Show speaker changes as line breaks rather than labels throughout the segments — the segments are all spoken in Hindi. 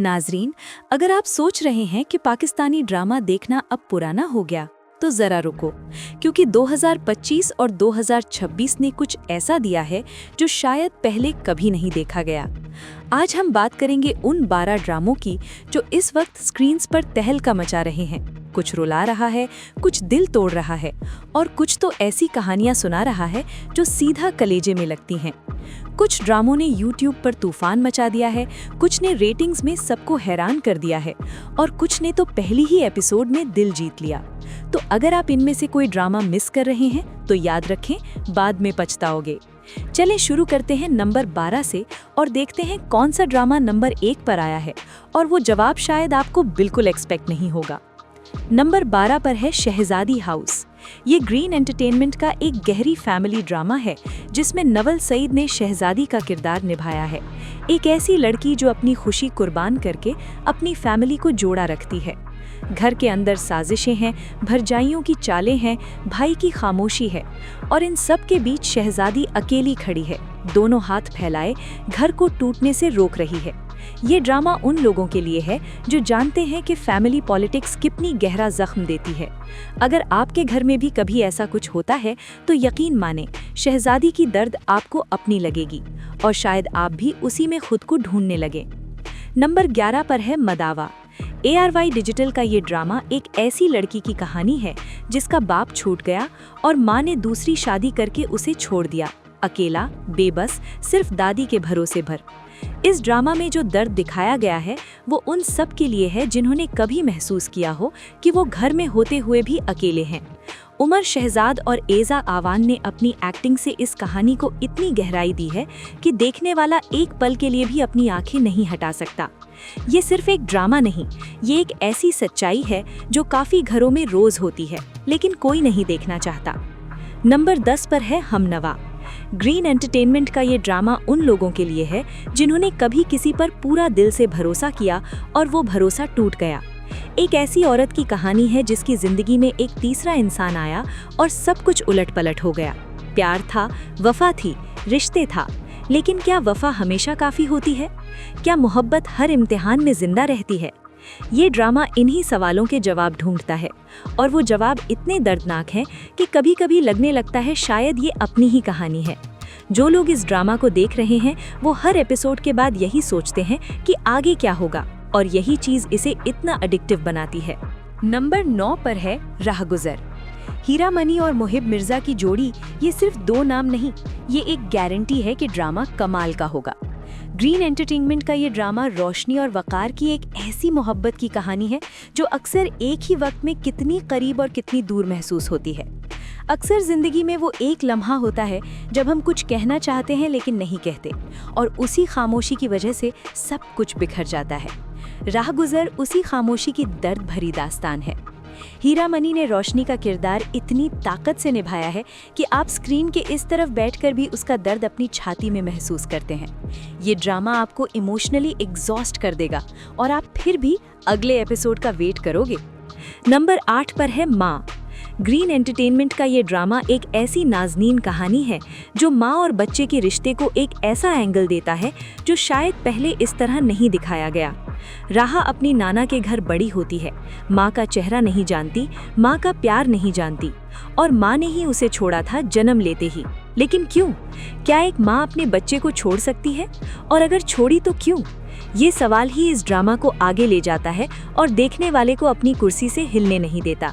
नाजरीन, अगर आप सोच रहे हैं कि पाकिस्तानी ड्रामा देखना अब पुराना हो गया, तो ज़रा रुको, क्योंकि 2025 और 2026 ने कुछ ऐसा दिया है जो शायद पहले कभी नहीं देखा गया। आज हम बात करेंगे उन 12 ड्रामों की जो इस वक्त स्क्रीन्स पर तहलका मचा रहे हैं। कुछ रुला रहा है, कुछ दिल तोड़ रहा है और कुछ तो ऐसी कहानियां सुना रहा है जो सीधा कलेजे में लगती हैं। कुछ ड्रामों ने यूट्यूब पर तूफान मचा दिया है, कुछ ने रेटिंग्स में सबको हैरान कर दिया है और कुछ ने तो पहली ही एपिसोड में दिल जीत लिया। तो अगर आप इनमें से कोई ड्रामा मिस कर रहे हैं तो याद रखें, बाद में पछताओगे। चलें शुरू करते हैं नंबर 12 से और देखते हैं कौन सा ड्रामा नंबर 1 पर आया है, और वो जवाब शायद आपको बिल्कुल एक्सपेक्ट नहीं होगा। नंबर 12 पर है शहजादी हाउस। ये ग्रीन एंटरटेनमेंट का एक गहरी फैमिली ड्रामा है जिसमें नवल सईद ने शहजादी का किरदार निभाया है। एक ऐसी लड़की जो अपनी खुशी कुर्बान करके अपनी फैमिली को जोड़ा रखती है। घर के अंदर साजिशें हैं, भरजाइयों की चालें हैं, भाई की खामोशी है और इन सब के बीच शहजादी अकेली खड़ी है, दोनों हाथ फैलाए घर को टूटने से रोक रही है। ये ड्रामा उन लोगों के लिए है जो जानते हैं कि फैमिली पॉलिटिक्स कितनी गहरा जख्म देती है। अगर आपके घर में भी कभी ऐसा कुछ होता है तो यकीन माने, शहजादी की दर्द आपको अपनी लगेगी और शायद आप भी उसी में खुद को ढूंढने लगे। नंबर 11 पर है मदावा। ARY डिजिटल का ये ड्रामा एक ऐसी लड़की की कहानी है जिसका बाप छूट गया और माँ ने दूसरी शादी करके उसे छोड़ दिया, अकेला, बेबस, सिर्फ दादी के भरोसे भर। इस ड्रामा में जो दर्द दिखाया गया है वो उन सब के लिए है जिन्होंने कभी महसूस किया हो कि वो घर में होते हुए भी अकेले हैं। उमर शहजाद और एज़ा आवान ने अपनी एक्टिंग से इस कहानी को इतनी गहराई दी है कि देखने वाला एक पल के लिए भी अपनी आंखें नहीं हटा सकता। ये सिर्फ एक ड्रामा नहीं, ये एक ऐसी सच्चाई है जो काफ़ी घरों में रोज होती है लेकिन कोई नहीं देखना चाहता। नंबर 10 पर है हमनवा। ग्रीन एंटरटेनमेंट का ये ड्रामा उन लोगों के लिए है जिन्होंने कभी किसी पर पूरा दिल से भरोसा किया और वो भरोसा टूट गया। एक ऐसी औरत की कहानी है जिसकी जिंदगी में एक तीसरा इंसान आया और सब कुछ उलट-पलट हो गया। प्यार था, वफा थी, रिश्ते था, लेकिन क्या वफा हमेशा काफ़ी होती है? क्या मोहब्बत हर इम्तिहान में जिंदा रहती है? ये ड्रामा इन्हीं सवालों के जवाब ढूंढता है और वो जवाब इतने दर्दनाक हैं कि कभी-कभी लगने लगता है शायद ये अपनी ही कहानी है। जो लोग इस ड्रामा को देख रहे हैं वो हर एपिसोड के बाद यही सोचते हैं कि आगे क्या होगा, और यही चीज़ इसे इतना एडिक्टिव बनाती है। नंबर 9 पर है राहगुजर। हीरा मनी और मुहिब मिर्जा की जोड़ी ये सिर्फ 2 नाम नहीं, ये एक गारंटी है कि ड्रामा कमाल का होगा। ग्रीन एंटरटेनमेंट का ये ड्रामा रोशनी और वकार की एक ऐसी मोहब्बत की कहानी है जो अक्सर एक ही वक्त में कितनी करीब और कितनी दूर महसूस होती है। अक्सर जिंदगी में वो एक लम्हा होता है जब हम कुछ कहना चाहते हैं लेकिन नहीं कहते, और उसी खामोशी की वजह से सब कुछ बिखर जाता है। राहगुजर उसी खामोशी की दर्द भरी दास्तान है। हीरा मनी ने रोशनी का किरदार इतनी ताकत से निभाया है कि आप स्क्रीन के इस तरफ बैठकर भी उसका दर्द अपनी छाती में महसूस करते हैं। ये ड्रामा आपको इमोशनली एग्जॉस्ट कर देगा और आप फिर भी अगले एपिसोड का वेट करोगे। नंबर 8 पर है माँ। ग्रीन एंटरटेनमेंट का ये ड्रामा एक ऐसी नाज़नीन कहानी है जो माँ और बच्चे के रिश्ते को एक ऐसा एंगल देता है जो शायद पहले इस तरह नहीं दिखाया गया। राहा अपनी नाना के घर बड़ी होती है, माँ का चेहरा नहीं जानती, माँ का प्यार नहीं जानती, और माँ ने ही उसे छोड़ा था जन्म लेते ही। लेकिन क्यों? क्या एक माँ अपने बच्चे को छोड़ सकती है? और अगर छोड़ी तो क्यों? ये सवाल ही इस ड्रामा को आगे ले जाता है और देखने वाले को अपनी कुर्सी से हिलने नहीं देता।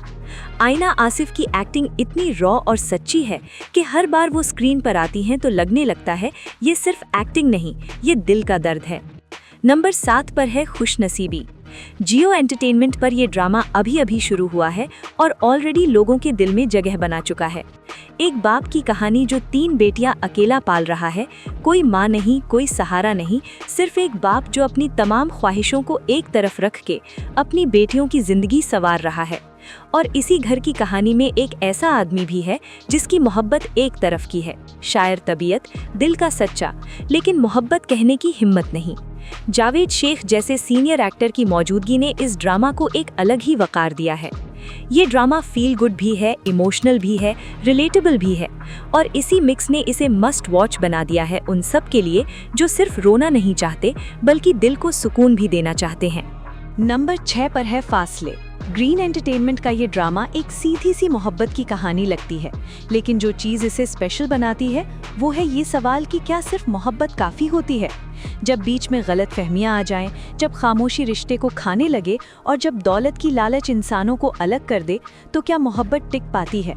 आईना आसिफ की एक्टिंग इतनी रॉ और सच्ची है कि हर बार वो स्क्रीन पर आती हैं तो लगने लगता है ये सिर्फ एक्टिंग नहीं, ये दिल का दर्द है। नंबर 7 पर है खुशनसीबी। जियो एंटरटेनमेंट पर यह ड्रामा अभी शुरू हुआ है और ऑलरेडी लोगों के दिल में जगह बना चुका है। एक बाप की कहानी जो 3 बेटियां अकेला पाल रहा है, कोई माँ नहीं, कोई सहारा नहीं, सिर्फ एक बाप जो अपनी तमाम ख्वाहिशों को एक तरफ रख के अपनी बेटियों की जिंदगी संवार रहा है। और इसी घर की कहानी में एक ऐसा आदमी भी है जिसकी मोहब्बत एक तरफ की है, शायर तबीयत, दिल का सच्चा, लेकिन मोहब्बत कहने की हिम्मत नहीं। जावेद शेख जैसे सीनियर एक्टर की मौजूदगी ने इस ड्रामा को एक अलग ही वकार दिया है। ये ड्रामा फील गुड भी है, इमोशनल भी है, रिलेटेबल भी है और इसी मिक्स ने इसे मस्ट वॉच बना दिया है उन सब के लिए जो सिर्फ रोना नहीं चाहते बल्कि दिल को सुकून भी देना चाहते हैं। नंबर 6 पर है फासले। ग्रीन एंटरटेनमेंट का ये ड्रामा एक सीधी सी मोहब्बत की कहानी लगती है, लेकिन जो चीज़ इसे स्पेशल बनाती है वो है ये सवाल कि क्या सिर्फ मोहब्बत काफ़ी होती है। जब बीच में गलत फहमियाँ आ जाएं, जब खामोशी रिश्ते को खाने लगे और जब दौलत की लालच इंसानों को अलग कर दे, तो क्या मोहब्बत टिक पाती है?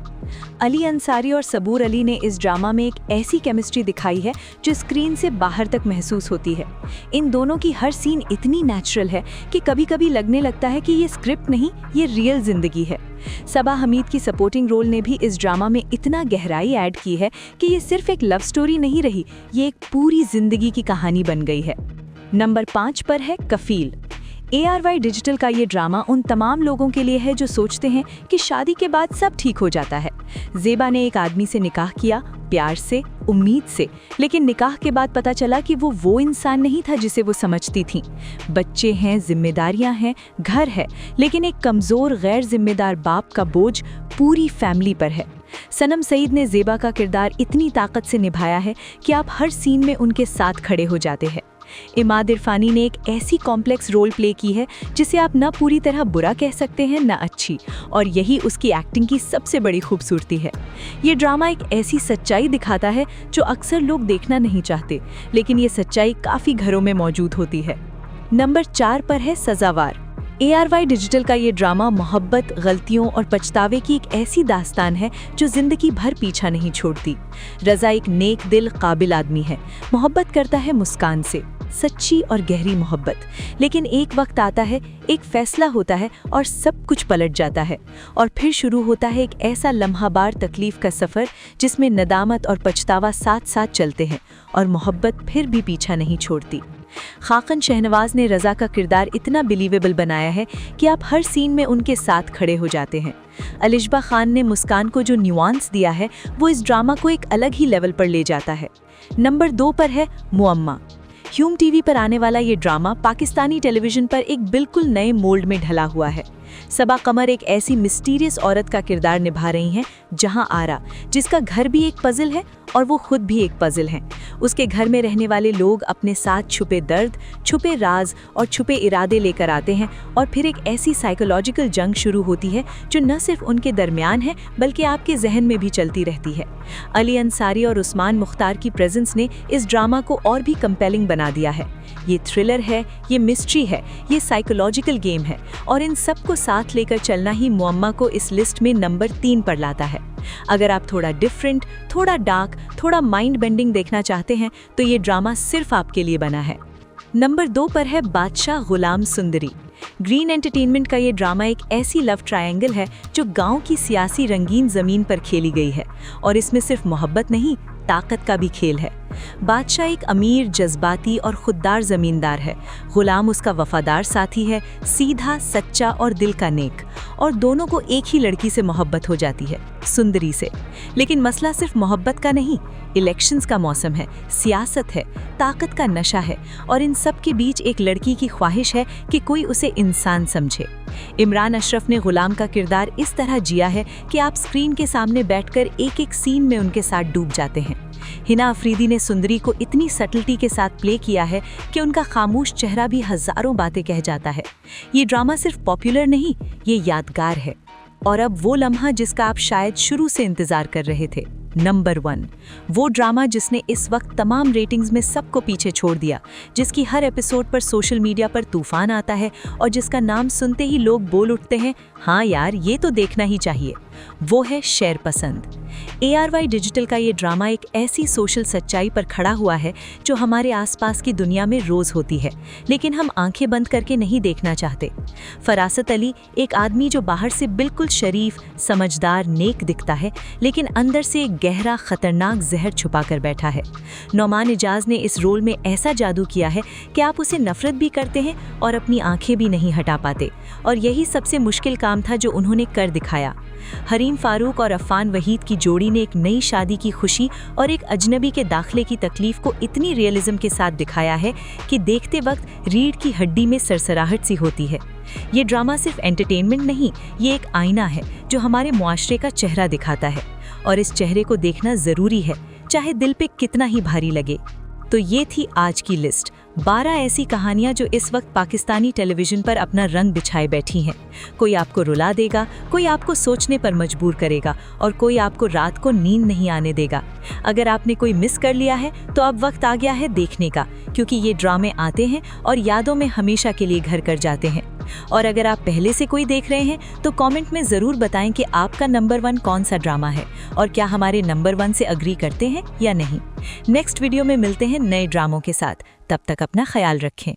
अली अंसारी और सबूर अली ने इस ड्रामा में एक ऐसी केमिस्ट्री दिखाई है जो स्क्रीन से बाहर तक महसूस होती है। इन दोनों की हर सीन इतनी नेचुरल है कि कभी-कभी लगने लगता है कि ये स्क्रिप्ट नहीं, ये रियल जिंदगी है। सबा हमीद की सपोर्टिंग रोल ने भी इस ड्रामा में इतना गहराई ऐड की है कि ये सिर्फ एक लव स्टोरी नहीं रही, ये एक पूरी जिंदगी की कहानी बन गई है। नंबर 5 पर है कफील। ARY डिजिटल का ये ड्रामा उन तमाम लोगों के लिए है जो सोचते हैं कि शादी के बाद सब ठीक हो जाता है। ज़ेबा ने एक आदमी से निकाह किया, प्यार से, उम्मीद से, लेकिन निकाह के बाद पता चला कि वो इंसान नहीं था जिसे वो समझती थी। बच्चे हैं, जिम्मेदारियां हैं, घर है, लेकिन एक कमज़ोर गैर जिम्मेदार बाप का बोझ पूरी फैमिली पर है। सनम सईद ने ज़ेबा का किरदार इतनी ताकत से निभाया है कि आप हर सीन में उनके साथ खड़े हो जाते हैं। इमाद इरफानी ने एक ऐसी कॉम्प्लेक्स रोल प्ले की है जिसे आप न पूरी तरह बुरा कह सकते हैं न अच्छी, और यही उसकी एक्टिंग की सबसे बड़ी खूबसूरती है। ये ड्रामा एक ऐसी सच्चाई दिखाता है जो अक्सर लोग देखना नहीं चाहते, लेकिन ये सच्चाई काफ़ी घरों में मौजूद होती है। नंबर 4 पर है सज़ावार। ARY डिजिटल का ये ड्रामा मोहब्बत, गलतियों और पछतावे की एक ऐसी दास्तान है जो जिंदगी भर पीछा नहीं छोड़ती। रज़ा एक नेक दिल काबिल आदमी है, मोहब्बत करता है मुस्कान से, सच्ची और गहरी मोहब्बत। लेकिन एक वक्त आता है, एक फैसला होता है और सब कुछ पलट जाता है, और फिर शुरू होता है एक ऐसा लम्हाबार तकलीफ का सफ़र जिसमें नदामत और पछतावा साथ साथ चलते हैं और मोहब्बत फिर भी पीछा नहीं छोड़ती। खाकन शहनवाज ने रज़ा का किरदार इतना बिलीवेबल बनाया है कि आप हर सीन में उनके साथ खड़े हो जाते हैं। अलिशबा खान ने मुस्कान को जो न्यूआंस दिया है वो इस ड्रामा को एक अलग ही लेवल पर ले जाता है। नंबर 2 पर है मुअम्मा। ह्यूम टीवी पर आने वाला ये ड्रामा पाकिस्तानी टेलीविज़न पर एक बिल्कुल नए मोल्ड में ढला हुआ है। सबा कमर एक ऐसी मिस्टीरियस औरत का किरदार निभा रही हैं जहां आरा, जिसका घर भी एक पजल है और वो खुद भी एक पजल हैं। उसके घर में रहने वाले लोग अपने साथ छुपे दर्द, छुपे राज और छुपे इरादे लेकर आते हैं, और फिर एक ऐसी साइकोलॉजिकल जंग शुरू होती है जो न सिर्फ उनके दरमियान है बल्कि आपके जहन में भी चलती रहती है। अली अंसारी और उस्मान मुख्तार की प्रेजेंस ने इस ड्रामा को और भी कंपेलिंग बना दिया है। ये थ्रिलर है, ये मिस्ट्री है, ये साइकोलॉजिकल गेम है, और इन सब को साथ लेकर चलना ही मुअम्मा को इस लिस्ट में नंबर 3 पर लाता है। अगर आप थोड़ा डिफरेंट, थोड़ा डार्क, थोड़ा माइंड बेंडिंग देखना चाहते हैं तो ये ड्रामा सिर्फ आपके लिए बना है। नंबर 2 पर है बादशाह गुलाम सुंदरी। ग्रीन एंटरटेनमेंट का ये ड्रामा एक ऐसी लव ट्रायंगल है जो गांव की सियासी रंगीन ज़मीन पर खेली गई है, और इसमें सिर्फ मोहब्बत नहीं, ताकत का भी खेल है। बादशाह एक अमीर, जज्बाती और खुददार ज़मींदार है। गुलाम उसका वफादार साथी है, सीधा, सच्चा और दिल का नेक, और दोनों को एक ही लड़की से मोहब्बत हो जाती है, सुंदरी से। लेकिन मसला सिर्फ मोहब्बत का नहीं, इलेक्शंस का मौसम है, सियासत है, ताकत का नशा है, और इन सब के बीच एक लड़की की ख्वाहिश है कि कोई उसे इंसान समझे। इमरान अशरफ ने गुलाम का किरदार इस तरह जिया है कि आप स्क्रीन के सामने बैठकर एक एक सीन में उनके साथ डूब जाते हैं। हिना अफरीदी ने सुंदरी को इतनी सटलिटी के साथ प्ले किया है कि उनका खामोश चेहरा भी हजारों बातें कह जाता है। ये ड्रामा सिर्फ पॉपुलर नहीं, ये यादगार है, और अब वो लम्हा जिसका आप शायद शुरू से इंतजार कर रहे थे। नंबर 1, वो ड्रामा जिसने इस वक्त तमाम रेटिंग्स में सबको पीछे छोड़ दिया, जिसकी हर एपिसोड पर सोशल मीडिया पर तूफान आता है और जिसका नाम सुनते ही लोग बोल उठते हैं, हाँ यार ये तो देखना ही चाहिए। वो है शेर पसंद। ARY डिजिटल का ये ड्रामा एक ऐसी सोशल सच्चाई पर खड़ा हुआ है जो हमारे आसपास की दुनिया में रोज़ होती है, लेकिन हम आंखें बंद करके नहीं देखना चाहते। फरासत अली एक आदमी जो बाहर से बिल्कुल शरीफ, समझदार, नेक दिखता है, लेकिन अंदर से एक
गहरा खतरनाक जहर छुपा कर बैठा है। नौमान इजाज ने इस रोल में ऐसा जादू किया है कि आप उसे नफरत भी करते हैं और अपनी आंखें भी नहीं हटा पाते, और यही सबसे मुश्किल काम था जो उन्होंने कर दिखाया। हरीम फारूक और अफ़ान वहीद की जोड़ी ने एक नई शादी की खुशी और एक अजनबी के दाखिले की तकलीफ को इतनी रियलिज्म के साथ दिखाया है कि देखते वक्त रीढ़ की हड्डी में सरसराहट सी होती है। ये ड्रामा सिर्फ एंटरटेनमेंट नहीं, ये एक आईना है जो हमारे मुआशरे का चेहरा दिखाता है, और इस चेहरे को देखना ज़रूरी है, चाहे दिल पे कितना ही भारी लगे। तो ये थी आज की लिस्ट, 12 ऐसी कहानियां जो इस वक्त पाकिस्तानी टेलीविज़न पर अपना रंग बिछाए बैठी हैं। कोई आपको रुला देगा, कोई आपको सोचने पर मजबूर करेगा, और कोई आपको रात को नींद नहीं आने देगा। अगर आपने कोई मिस कर लिया है तो अब वक्त आ गया है देखने का, क्योंकि ये ड्रामे आते हैं और यादों में हमेशा के लिए घर कर जाते हैं। और अगर आप पहले से कोई देख रहे हैं तो कमेंट में ज़रूर बताएं कि आपका नंबर 1 कौन सा ड्रामा है, और क्या हमारे नंबर 1 से अग्री करते हैं या नहीं। नेक्स्ट वीडियो में मिलते हैं नए ड्रामों के साथ, तब तक अपना ख्याल रखें।